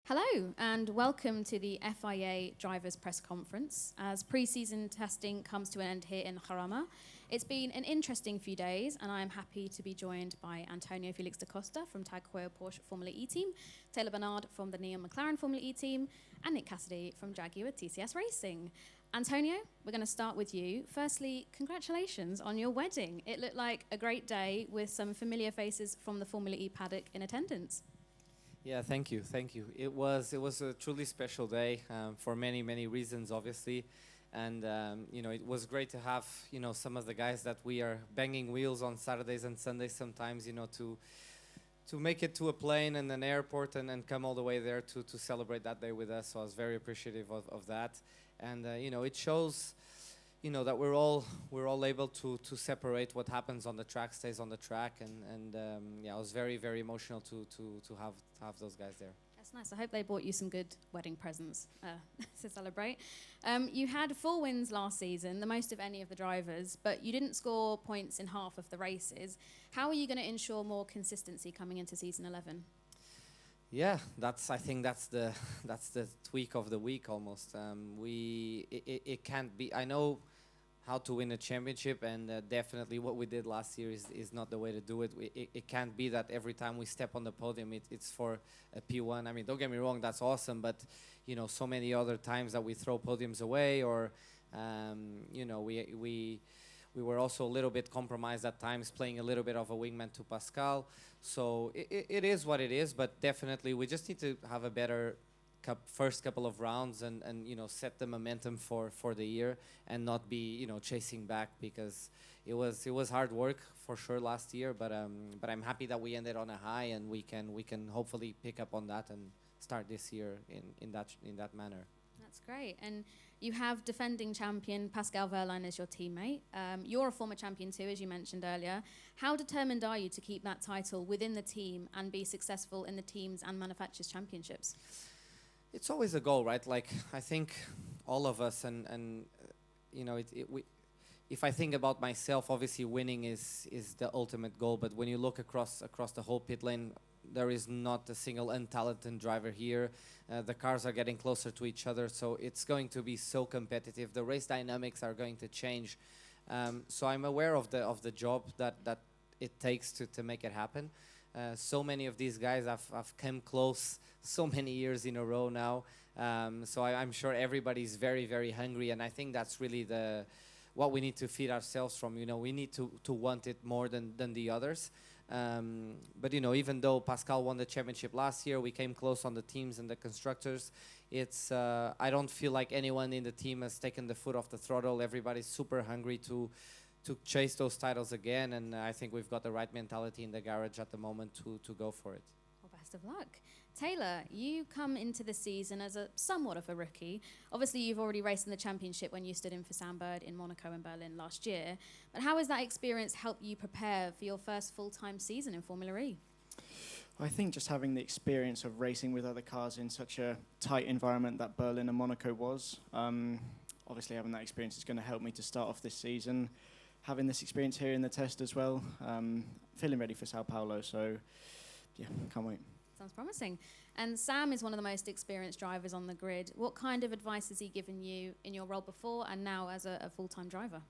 Hello and welcome to the FIA Drivers Press Conference. As pre-season testing comes to an end here in Jarama, it's been an interesting few days and I am happy to be joined by António Félix da Costa from Tag Heuer Porsche Formula E team, Taylor Barnard from the Neon McLaren Formula E team, and Nick Cassidy from Jaguar TCS Racing. António, we're going to start with you. Firstly, congratulations on your wedding. It looked like a great day with some familiar faces from the Formula E paddock in attendance. Yeah, thank you. It was a truly special day for many reasons, obviously, and it was great to have some of the guys that we are banging wheels on Saturdays and Sundays sometimes, to make it to a plane and an airport and come all the way there to celebrate that day with us. So I was very appreciative of that, and it shows. That we're all able to separate what happens on the track stays on the track, and I was very emotional to have those guys there. That's nice. I hope they bought you some good wedding presents to celebrate. You had 4 wins last season, the most of any of the drivers, but you didn't score points in half of the races. How are you going to ensure more consistency coming into season 11? Yeah, I think that's the tweak of the week almost. It can't be. I know how to win a championship, and definitely what we did last year is not the way to do it. It can't be that every time we step on the podium it's for a P1. I mean, don't get me wrong, that's awesome, but so many other times that we throw podiums away, or we were also a little bit compromised at times, playing a little bit of a wingman to Pascal. So it is what it is, but definitely we just need to have a better first couple of rounds and set the momentum for the year and not be chasing back, because it was hard work for sure last year, but I'm happy that we ended on a high, and we can hopefully pick up on that and start this year in that manner. That's great. And you have defending champion Pascal Wehrlein as your teammate. You're a former champion too, as you mentioned earlier. How determined are you to keep that title within the team and be successful in the teams and manufacturers championships? It's always a goal, right? Like, I think all of us, if I think about myself, obviously winning is the ultimate goal. But when you look across the whole pit lane, there is not a single untalented driver here. The cars are getting closer to each other, so it's going to be so competitive. The race dynamics are going to change. So I'm aware of the job that it takes to make it happen. So many of these guys have come close so many years in a row now. So I'm sure everybody's very hungry, and I think that's really what we need to feed ourselves from. We need to want it more than the others. But even though Pascal won the championship last year, we came close on the teams and the constructors. It's I don't feel like anyone in the team has taken the foot off the throttle. Everybody's super hungry to chase those titles again, and I think we've got the right mentality in the garage at the moment to go for it. Well, best of luck. Taylor, you come into the season as somewhat of a rookie. Obviously, you've already raced in the championship when you stood in for Sandberg in Monaco and Berlin last year. But how has that experience helped you prepare for your first full-time season in Formula E? I think just having the experience of racing with other cars in such a tight environment that Berlin and Monaco was, obviously having that experience is going to help me to start off this season. Having this experience here in the test as well, feeling ready for Sao Paulo, so yeah, can't wait. Sounds promising. And Sam is one of the most experienced drivers on the grid. What kind of advice has he given you in your role before and now as a full-time driver?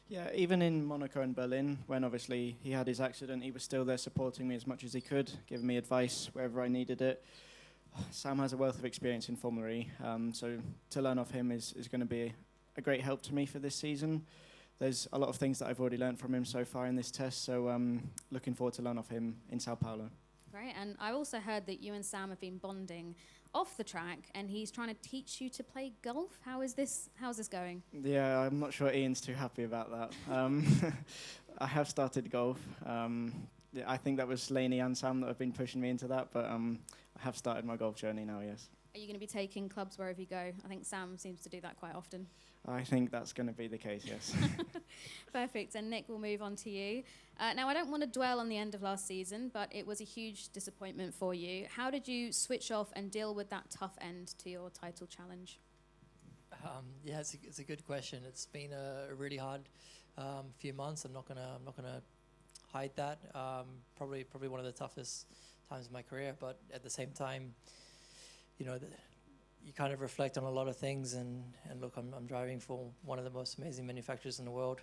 Yeah, even in Monaco and Berlin, when obviously he had his accident, he was still there supporting me as much as he could, giving me advice wherever I needed it. Sam has a wealth of experience in Formula E, so to learn off him is going to be a great help to me for this season. There's a lot of things that I've already learned from him so far in this test, so looking forward to learn off him in Sao Paulo. Great, and I also heard that you and Sam have been bonding off the track, and he's trying to teach you to play golf. How's this going? Yeah, I'm not sure Ian's too happy about that. I have started golf. I think that was Laney and Sam that have been pushing me into that, but I have started my golf journey now, yes. Are you going to be taking clubs wherever you go? I think Sam seems to do that quite often. I think that's going to be the case, yes. Perfect. And Nick, we'll move on to you. Now, I don't want to dwell on the end of last season, but it was a huge disappointment for you. How did you switch off and deal with that tough end to your title challenge? Yeah, it's a good question. It's been a really hard few months. I'm not gonna hide that. Probably one of the toughest times of my career. But at the same time, you know, you kind of reflect on a lot of things, and look, I'm driving for one of the most amazing manufacturers in the world.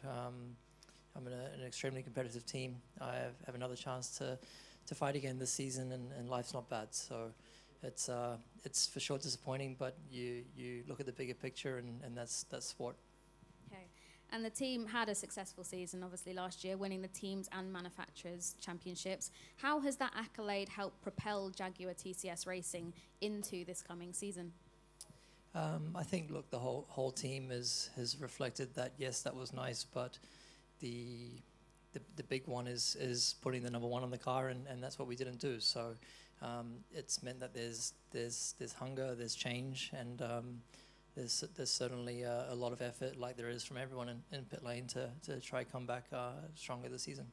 I'm in an extremely competitive team. I have another chance to fight again this season, and life's not bad. So it's for sure disappointing, but you look at the bigger picture, and that's sport. Okay. And the team had a successful season, obviously, last year, winning the teams and manufacturers championships. How has that accolade helped propel Jaguar TCS Racing into this coming season? I think, look, the whole team has reflected that, yes, that was nice, but the big one is putting the number one on the car, and that's what we didn't do. So it's meant that there's hunger, there's change, and there's certainly a lot of effort, like there is from everyone in pit lane, to try come back stronger this season.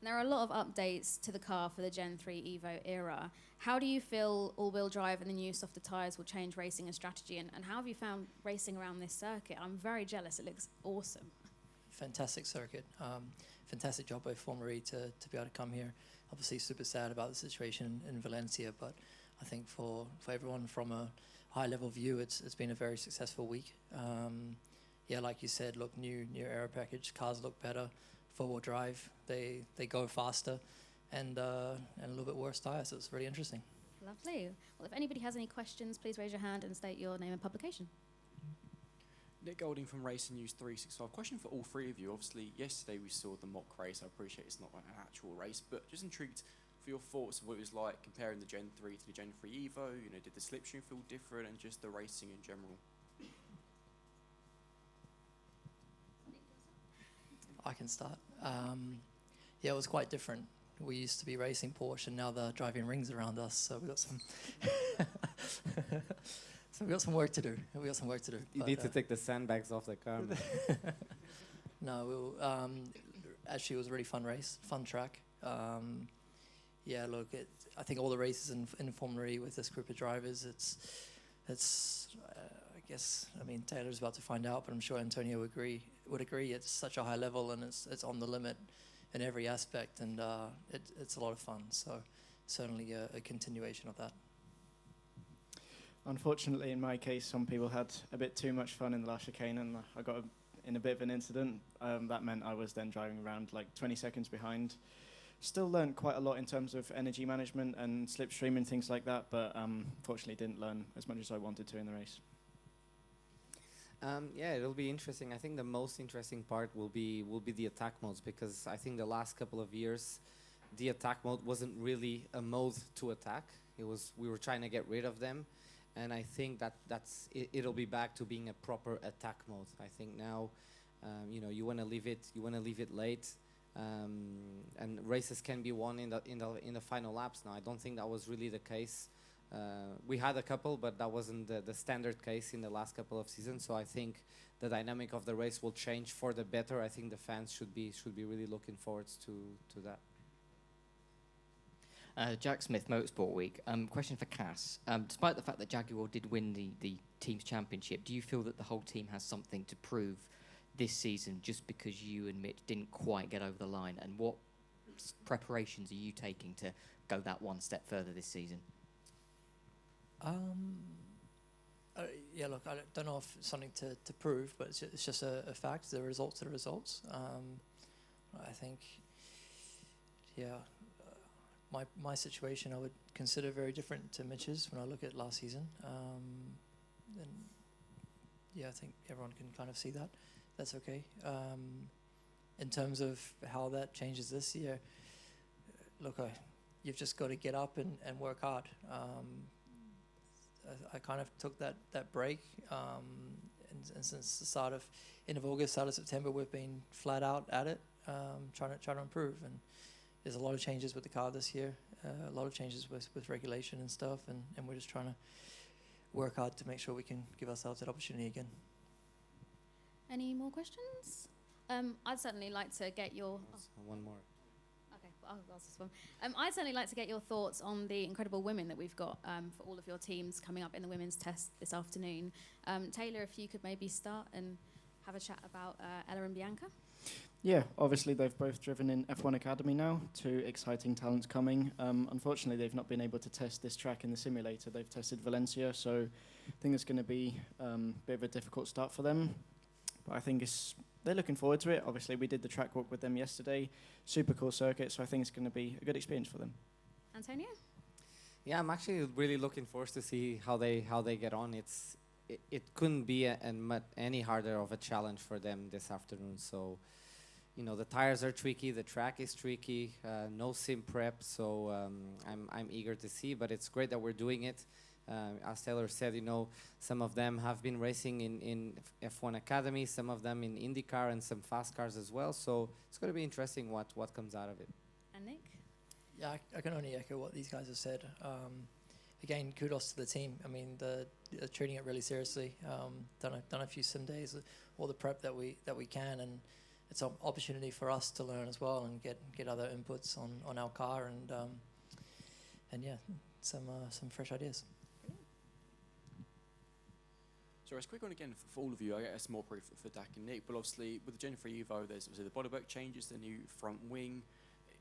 There are a lot of updates to the car for the Gen3 Evo era. How do you feel all-wheel drive and the new softer tyres will change racing and strategy? And how have you found racing around this circuit? I'm very jealous. It looks awesome. Fantastic circuit. Fantastic job by Formary to be able to come here. Obviously super sad about the situation in Valencia, but I think for everyone from a high-level view, it's been a very successful week. Yeah, like you said, look, new aero package, cars look better, four-wheel drive, they go faster, and a little bit worse tyres, so it's really interesting. Lovely. Well, if anybody has any questions, please raise your hand and state your name and publication. Nick Golding from Racing News 365. Question for all three of you. Obviously, yesterday we saw the mock race. I appreciate it's not an actual race, but just intrigued for your thoughts of what it was like comparing the Gen3 to the Gen3 Evo. You know, did the slipstream feel different, and just the racing in general? I can start. Yeah, it was quite different. We used to be racing Porsche, and now they're driving rings around us. So we got some. So we got some work to do. You need to take the sandbags off the car. No, actually, it was a really fun race, fun track. Yeah, look, I think all the races in Formula E with this group of drivers, it's I guess, I mean, Taylor's about to find out, but I'm sure António would agree. It's such a high level, and it's on the limit in every aspect, and it's a lot of fun. So certainly a continuation of that. Unfortunately, in my case, some people had a bit too much fun in the last chicane, and I got in a bit of an incident. That meant I was then driving around like 20 seconds behind. Still learned quite a lot in terms of energy management and slipstream and things like that, but fortunately didn't learn as much as I wanted to in the race. Yeah, it'll be interesting. I think the most interesting part will be the attack modes, because I think the last couple of years, the attack mode wasn't really a mode to attack. We were trying to get rid of them. And I think it'll be back to being a proper attack mode. I think now, you know, you want to leave it late, and races can be won in the final laps. Now, I don't think that was really the case. We had a couple, but that wasn't the standard case in the last couple of seasons. So I think the dynamic of the race will change for the better. I think the fans should be really looking forward to that. Jack Smith, Motorsport Week. Question for Cass. Despite the fact that Jaguar did win the team's championship, do you feel that the whole team has something to prove this season just because you and Mitch didn't quite get over the line? And what preparations are you taking to go that one step further this season? Yeah, look, I don't know if it's something to prove, but it's just a fact. The results are the results. I think, yeah, my situation I would consider very different to Mitch's when I look at last season. And yeah, I think everyone can kind of see that. That's okay. In terms of how that changes this year, look, you've just got to get up and work hard. I kind of took that break, and since the end of August, start of September, we've been flat out at it, trying to improve. And there's a lot of changes with the car this year, a lot of changes with regulation and stuff, and we're just trying to work hard to make sure we can give ourselves that opportunity again. Any more questions? I'd certainly like to get your... One more. Okay, I'll ask this one. I'd certainly like to get your thoughts on the incredible women that we've got for all of your teams coming up in the women's test this afternoon. Taylor, if you could maybe start and have a chat about Ella and Bianca. Yeah, obviously they've both driven in F1 Academy now. 2 exciting talents coming. Unfortunately, they've not been able to test this track in the simulator. They've tested Valencia, so I think it's going to be a bit of a difficult start for them. But I think they're looking forward to it. Obviously, we did the track walk with them yesterday. Super cool circuit, so I think it's going to be a good experience for them. Antonio? Yeah, I'm actually really looking forward to see how they get on. It couldn't be any harder of a challenge for them this afternoon. So, you know, the tires are tricky, the track is tricky, no sim prep. So I'm eager to see, but it's great that we're doing it. As Taylor said, you know, some of them have been racing in F1 Academy, some of them in IndyCar and some fast cars as well. So it's going to be interesting what comes out of it. And Nick? Yeah, I can only echo what these guys have said. Again, kudos to the team. I mean, they're treating it really seriously. Done a few sim days, all the prep that we can, and it's an opportunity for us to learn as well and get other inputs on our car and yeah, some fresh ideas. So it's a quick one again for all of you. I guess more brief for Dak and Nick, but obviously with the Gen3 Evo, there's obviously the bodywork changes, the new front wing.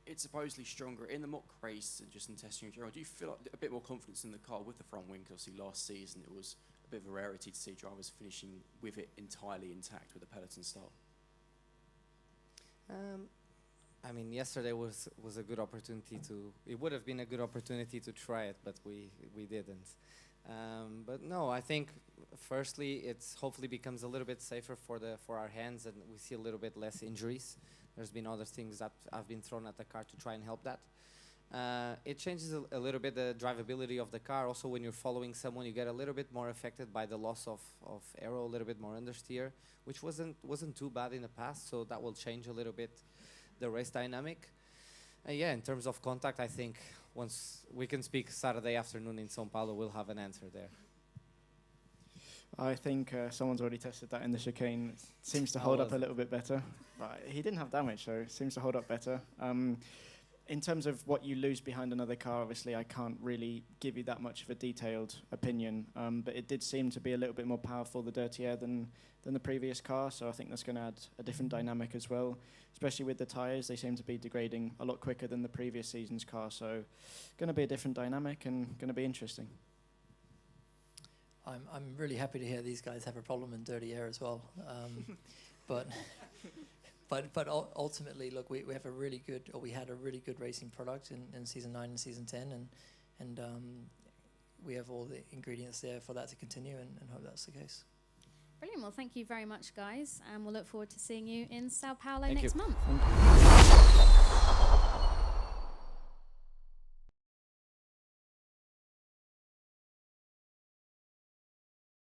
It's supposedly stronger in the mock race and just in testing in general. Do you feel like a bit more confidence in the car with the front wing? Because obviously last season it was a bit of a rarity to see drivers finishing with it entirely intact with the peloton style. I mean, yesterday was a good opportunity to. It would have been a good opportunity to try it, but we didn't. But no, I think firstly it's hopefully becomes a little bit safer for our hands, and we see a little bit less injuries. There's been other things that have been thrown at the car to try and help that. It changes a little bit the drivability of the car. Also, when you're following someone, you get a little bit more affected by the loss of aero, a little bit more understeer, which wasn't too bad in the past. So that will change a little bit the race dynamic. Yeah, in terms of contact, I think once we can speak Saturday afternoon in São Paulo, we'll have an answer there. I think someone's already tested that in the chicane. It seems to hold up a little bit better. But he didn't have damage, so it seems to hold up better. In terms of what you lose behind another car, obviously I can't really give you that much of a detailed opinion. But it did seem to be a little bit more powerful, the dirty air, than the previous car. So I think that's going to add a different dynamic as well. Especially with the tyres, they seem to be degrading a lot quicker than the previous season's car. So going to be a different dynamic and going to be interesting. I'm really happy to hear these guys have a problem in dirty air as well. But ultimately, look, we have a really good, or we had a really good racing product in season 9 and season 10, and we have all the ingredients there for that to continue, and hope that's the case. Brilliant. Well, thank you very much, guys, and we'll look forward to seeing you in Sao Paulo Thank next you. month.